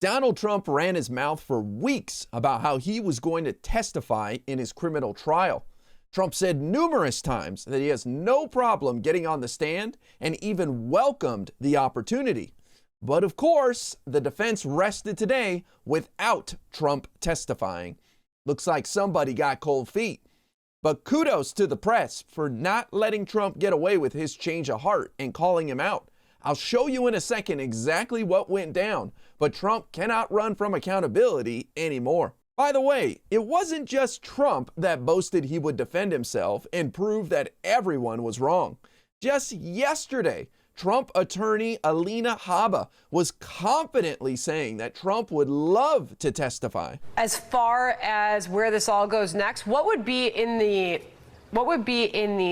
Donald Trump ran his mouth for weeks about how he was going to testify in his criminal trial. Trump said numerous times that he has no problem getting on the stand and even welcomed the opportunity. But of course, the defense rested today without Trump testifying. Looks like somebody got cold feet. But kudos to the press for not letting Trump get away with his change of heart and calling him out. I'll show you in a second exactly what went down, but Trump cannot run from accountability anymore. By the way, it wasn't just Trump that boasted he would defend himself and prove that everyone was wrong. Just yesterday, Trump attorney Alina Habba was confidently saying that Trump would love to testify. As far as where this all goes next, what would be in the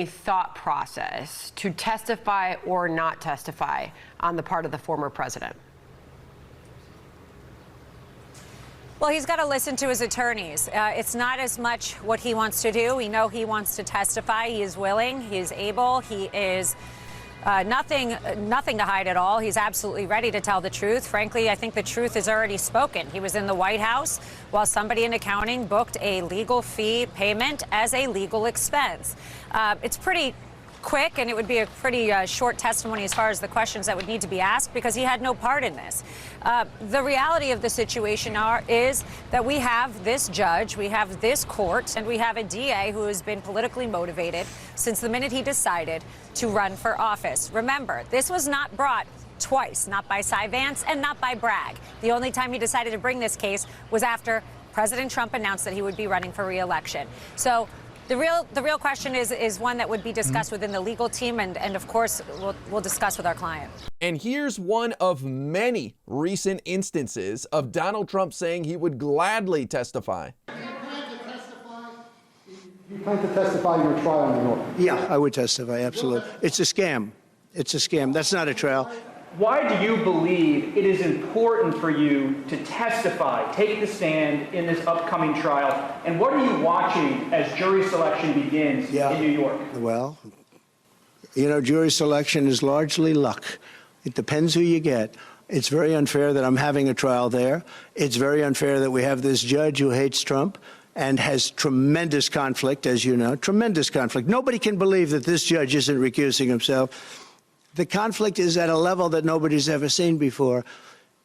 thought process to testify or not testify on the part of the former president? Well, he's got to listen to his attorneys. It's not as much what he wants to do. We know he wants to testify. He is willing. He is able. He is nothing to hide at all. He's absolutely ready to tell the truth. Frankly, I think the truth is already spoken. He was in the White House while somebody in accounting booked a legal fee payment as a legal expense. It's pretty quick, and it would be a pretty short testimony as far as the questions that would need to be asked, because he had no part in this. The reality of the situation is that we have this judge, we have this court, and we have a DA who has been politically motivated since the minute he decided to run for office. Remember, this was not brought twice, not by Cy Vance and not by Bragg. The only time he decided to bring this case was after President Trump announced that he would be running for re-election. So the real question is one that would be discussed within the legal team, and of course we'll discuss with our client. And here's one of many recent instances of Donald Trump saying he would gladly testify. You plan to testify in your trial in New York? Yeah, I would testify, absolutely. It's a scam. It's a scam. That's not a trial. Why do you believe it is important for you to testify, take the stand in this upcoming trial? And what are you watching as jury selection begins in New York? Well, you know, jury selection is largely luck. It depends who you get. It's very unfair that I'm having a trial there. It's very unfair that we have this judge who hates Trump and has tremendous conflict, as you know, tremendous conflict. Nobody can believe that this judge isn't recusing himself. The conflict is at a level that nobody's ever seen before.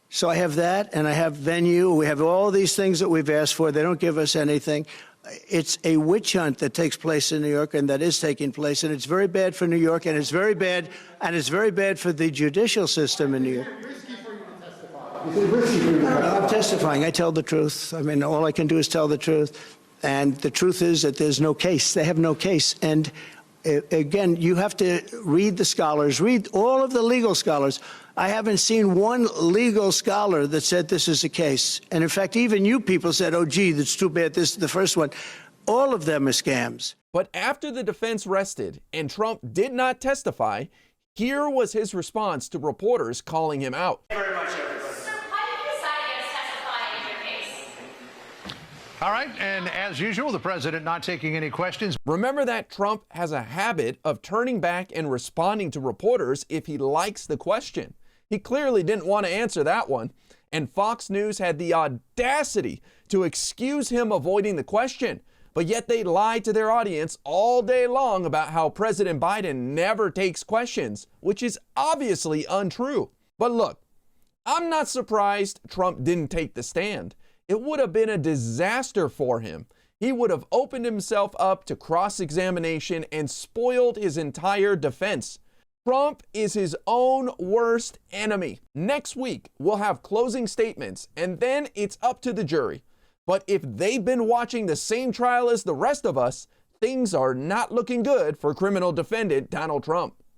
So I have that, and I have venue. We have all these things that we've asked for. They don't give us anything. It's a witch hunt that takes place in New York, and that is taking place, and it's very bad for New York, and it's very bad, for the judicial system in New York. I'm testifying. I tell the truth. I mean, all I can do is tell the truth. And the truth is that there's no case. They have no case. And again, you have to read the scholars, read all of the legal scholars. I haven't seen one legal scholar that said this is a case. And in fact, even you people said, oh, gee, that's too bad. This is the first one. All of them are scams. But after the defense rested and Trump did not testify, here was his response to reporters calling him out. Thank you very much, everybody. So how did you decide against testifying in your case? All right, and as usual, the president not taking any questions. Remember that Trump has a habit of turning back and responding to reporters if he likes the question. He clearly didn't want to answer that one, and Fox News had the audacity to excuse him avoiding the question, but yet they lied to their audience all day long about how President Biden never takes questions, which is obviously untrue. But look, I'm not surprised Trump didn't take the stand. It would have been a disaster for him. He would have opened himself up to cross-examination and spoiled his entire defense. Trump is his own worst enemy. Next week, we'll have closing statements, and then it's up to the jury. But if they've been watching the same trial as the rest of us, things are not looking good for criminal defendant Donald Trump.